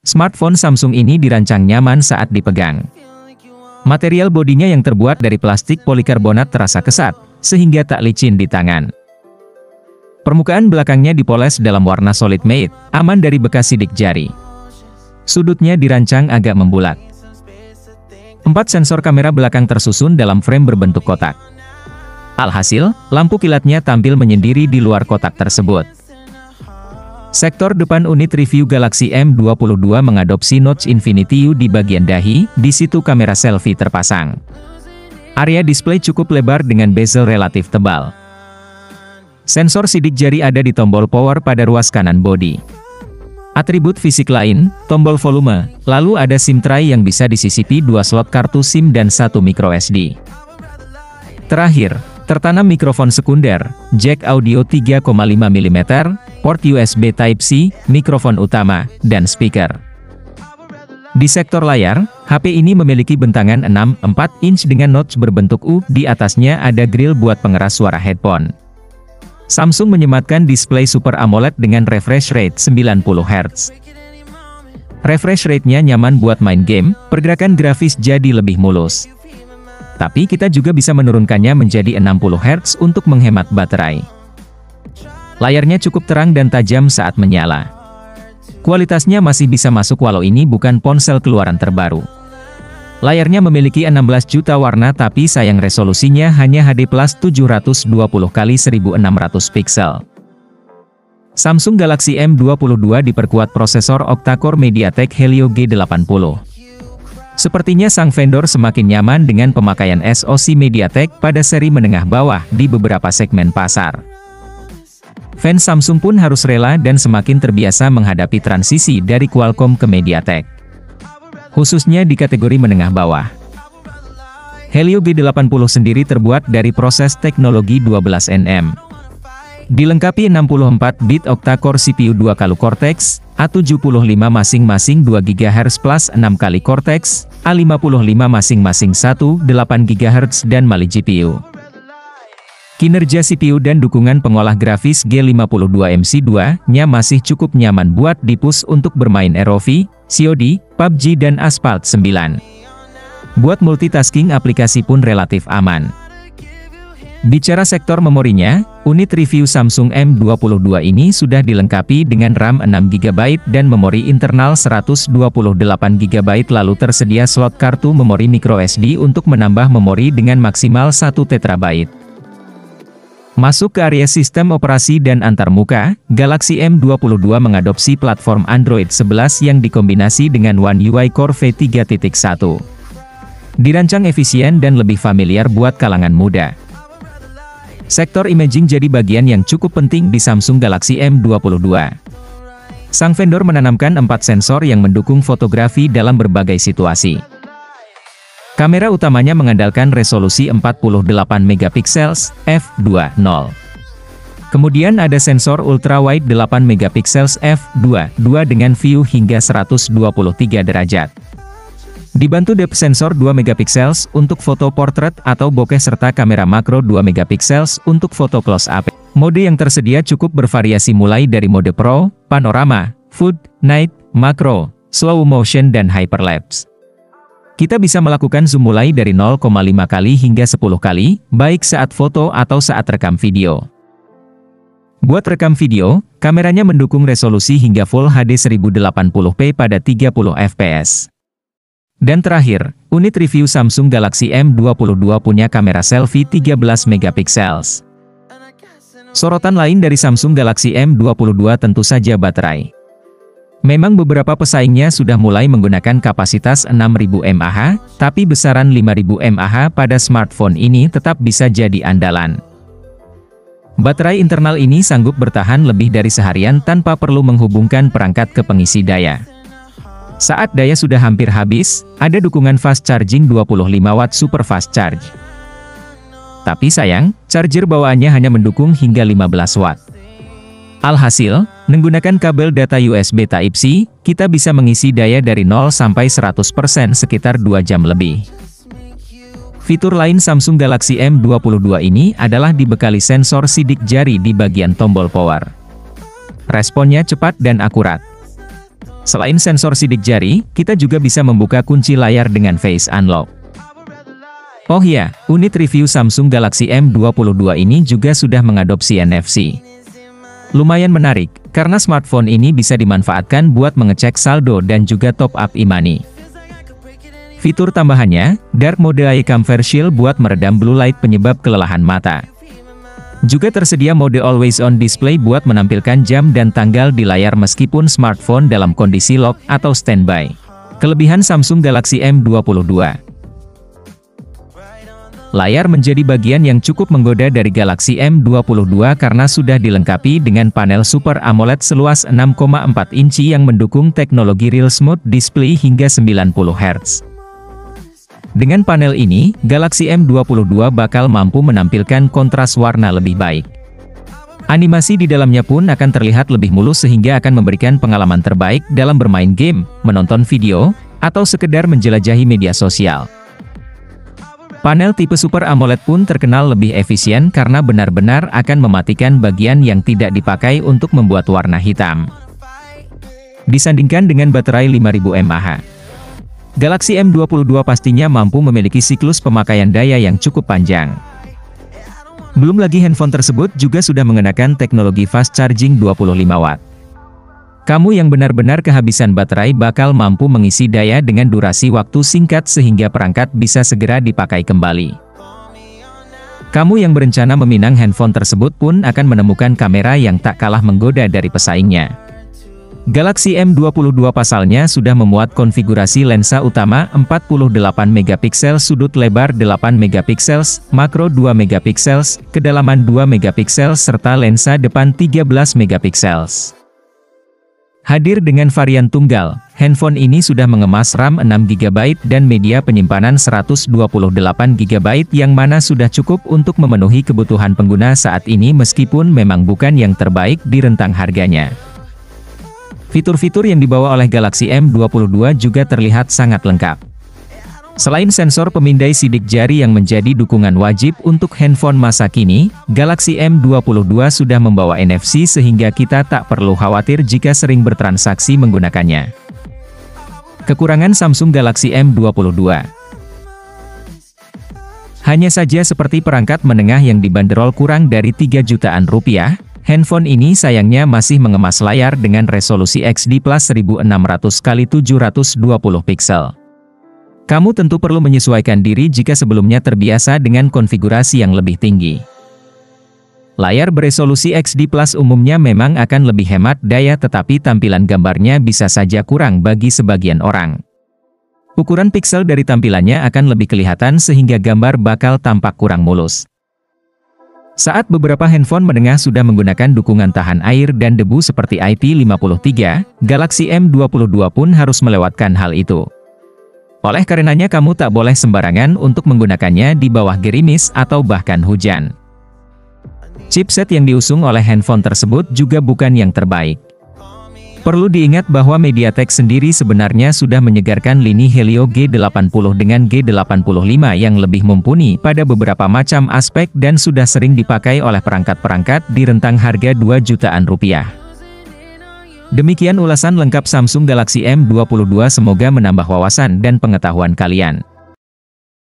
Smartphone Samsung ini dirancang nyaman saat dipegang. Material bodinya yang terbuat dari plastik polikarbonat terasa kesat, sehingga tak licin di tangan. Permukaan belakangnya dipoles dalam warna solid matte, aman dari bekas sidik jari. Sudutnya dirancang agak membulat. 4 sensor kamera belakang tersusun dalam frame berbentuk kotak. Alhasil, lampu kilatnya tampil menyendiri di luar kotak tersebut. Sektor depan unit review Galaxy M22 mengadopsi notch Infinity U di bagian dahi, di situ kamera selfie terpasang. Area display cukup lebar dengan bezel relatif tebal. Sensor sidik jari ada di tombol power pada ruas kanan bodi. Atribut fisik lain, tombol volume, lalu ada SIM tray yang bisa disisipi 2 slot kartu SIM dan 1 microSD. Terakhir, tertanam mikrofon sekunder, jack audio 3,5 mm, port USB Type-C, mikrofon utama, dan speaker. Di sektor layar, HP ini memiliki bentangan 6,4 inch dengan notch berbentuk U, di atasnya ada grill buat pengeras suara headphone. Samsung menyematkan display Super AMOLED dengan refresh rate 90 Hz. Refresh rate-nya nyaman buat main game, pergerakan grafis jadi lebih mulus. Tapi kita juga bisa menurunkannya menjadi 60 Hz untuk menghemat baterai. Layarnya cukup terang dan tajam saat menyala. Kualitasnya masih bisa masuk walau ini bukan ponsel keluaran terbaru. Layarnya memiliki 16 juta warna tapi sayang resolusinya hanya HD+ 720x1600 pixel. Samsung Galaxy M22 diperkuat prosesor octa-core MediaTek Helio G80. Sepertinya sang vendor semakin nyaman dengan pemakaian SoC MediaTek pada seri menengah bawah di beberapa segmen pasar. Fans Samsung pun harus rela dan semakin terbiasa menghadapi transisi dari Qualcomm ke MediaTek. Khususnya di kategori menengah bawah. Helio G80 sendiri terbuat dari proses teknologi 12nm. Dilengkapi 64-bit octa-core CPU 2 kali Cortex, A75 masing-masing 2 GHz plus 6 kali Cortex, A55 masing-masing 1, 8 GHz dan Mali GPU. Kinerja CPU dan dukungan pengolah grafis G52MC2-nya masih cukup nyaman buat di-push untuk bermain ROV, COD, PUBG dan Asphalt 9. Buat multitasking aplikasi pun relatif aman. Bicara sektor memorinya, unit review Samsung M22 ini sudah dilengkapi dengan RAM 6GB dan memori internal 128GB lalu tersedia slot kartu memori microSD untuk menambah memori dengan maksimal 1TB. Masuk ke area sistem operasi dan antarmuka, Galaxy M22 mengadopsi platform Android 11 yang dikombinasi dengan One UI Core V3.1. Dirancang efisien dan lebih familiar buat kalangan muda. Sektor imaging jadi bagian yang cukup penting di Samsung Galaxy M22. Sang vendor menanamkan 4 sensor yang mendukung fotografi dalam berbagai situasi. Kamera utamanya mengandalkan resolusi 48 MP f2.0. Kemudian ada sensor ultrawide 8 MP f2.2 dengan view hingga 123 derajat. Dibantu depth sensor 2 MP untuk foto portrait atau bokeh serta kamera makro 2 MP untuk foto close up. Mode yang tersedia cukup bervariasi mulai dari mode Pro, Panorama, Food, Night, Makro, Slow Motion dan Hyperlapse. Kita bisa melakukan zoom mulai dari 0,5 kali hingga 10 kali, baik saat foto atau saat rekam video. Buat rekam video, kameranya mendukung resolusi hingga Full HD 1080p pada 30 fps. Dan terakhir, unit review Samsung Galaxy M22 punya kamera selfie 13 MP. Sorotan lain dari Samsung Galaxy M22 tentu saja baterai. Memang beberapa pesaingnya sudah mulai menggunakan kapasitas 6000 mAh, tapi besaran 5000 mAh pada smartphone ini tetap bisa jadi andalan. Baterai internal ini sanggup bertahan lebih dari seharian tanpa perlu menghubungkan perangkat ke pengisi daya. Saat daya sudah hampir habis, ada dukungan fast charging 25W super fast charge. Tapi sayang, charger bawaannya hanya mendukung hingga 15W. Alhasil, menggunakan kabel data USB Type-C, kita bisa mengisi daya dari 0 sampai 100% sekitar 2 jam lebih. Fitur lain Samsung Galaxy M22 ini adalah dibekali sensor sidik jari di bagian tombol power. Responnya cepat dan akurat. Selain sensor sidik jari, kita juga bisa membuka kunci layar dengan Face Unlock. Oh ya, unit review Samsung Galaxy M22 ini juga sudah mengadopsi NFC. Lumayan menarik, karena smartphone ini bisa dimanfaatkan buat mengecek saldo dan juga top up e-money. Fitur tambahannya, Dark Mode Eye Comfort Shield buat meredam blue light penyebab kelelahan mata. Juga tersedia mode Always On Display buat menampilkan jam dan tanggal di layar meskipun smartphone dalam kondisi lock atau standby. Kelebihan Samsung Galaxy M22. Layar menjadi bagian yang cukup menggoda dari Galaxy M22 karena sudah dilengkapi dengan panel Super AMOLED seluas 6,4 inci yang mendukung teknologi Real Smooth Display hingga 90 Hz. Dengan panel ini, Galaxy M22 bakal mampu menampilkan kontras warna lebih baik. Animasi di dalamnya pun akan terlihat lebih mulus sehingga akan memberikan pengalaman terbaik dalam bermain game, menonton video, atau sekedar menjelajahi media sosial. Panel tipe Super AMOLED pun terkenal lebih efisien karena benar-benar akan mematikan bagian yang tidak dipakai untuk membuat warna hitam. Disandingkan dengan baterai 5000 mAh. Galaxy M22 pastinya mampu memiliki siklus pemakaian daya yang cukup panjang. Belum lagi handphone tersebut juga sudah mengenakan teknologi fast charging 25 watt. Kamu yang benar-benar kehabisan baterai bakal mampu mengisi daya dengan durasi waktu singkat sehingga perangkat bisa segera dipakai kembali. Kamu yang berencana meminang handphone tersebut pun akan menemukan kamera yang tak kalah menggoda dari pesaingnya. Galaxy M22 pasalnya sudah memuat konfigurasi lensa utama 48 megapiksel, sudut lebar 8 megapiksel, makro 2 megapiksel, kedalaman 2 megapiksel serta lensa depan 13 megapiksel. Hadir dengan varian tunggal, handphone ini sudah mengemas RAM 6GB dan media penyimpanan 128GB yang mana sudah cukup untuk memenuhi kebutuhan pengguna saat ini meskipun memang bukan yang terbaik di rentang harganya. Fitur-fitur yang dibawa oleh Galaxy M22 juga terlihat sangat lengkap. Selain sensor pemindai sidik jari yang menjadi dukungan wajib untuk handphone masa kini, Galaxy M22 sudah membawa NFC sehingga kita tak perlu khawatir jika sering bertransaksi menggunakannya. Kekurangan Samsung Galaxy M22. Hanya saja seperti perangkat menengah yang dibanderol kurang dari 3 jutaan rupiah, handphone ini sayangnya masih mengemas layar dengan resolusi XD Plus 1600x720 piksel. Kamu tentu perlu menyesuaikan diri jika sebelumnya terbiasa dengan konfigurasi yang lebih tinggi. Layar beresolusi XD Plus umumnya memang akan lebih hemat daya tetapi tampilan gambarnya bisa saja kurang bagi sebagian orang. Ukuran piksel dari tampilannya akan lebih kelihatan sehingga gambar bakal tampak kurang mulus. Saat beberapa handphone menengah sudah menggunakan dukungan tahan air dan debu seperti IP53, Galaxy M22 pun harus melewatkan hal itu. Oleh karenanya kamu tak boleh sembarangan untuk menggunakannya di bawah gerimis atau bahkan hujan. Chipset yang diusung oleh handphone tersebut juga bukan yang terbaik. Perlu diingat bahwa MediaTek sendiri sebenarnya sudah menyegarkan lini Helio G80 dengan G85 yang lebih mumpuni pada beberapa macam aspek dan sudah sering dipakai oleh perangkat-perangkat di rentang harga 2 jutaan rupiah. Demikian ulasan lengkap Samsung Galaxy M22, semoga menambah wawasan dan pengetahuan kalian.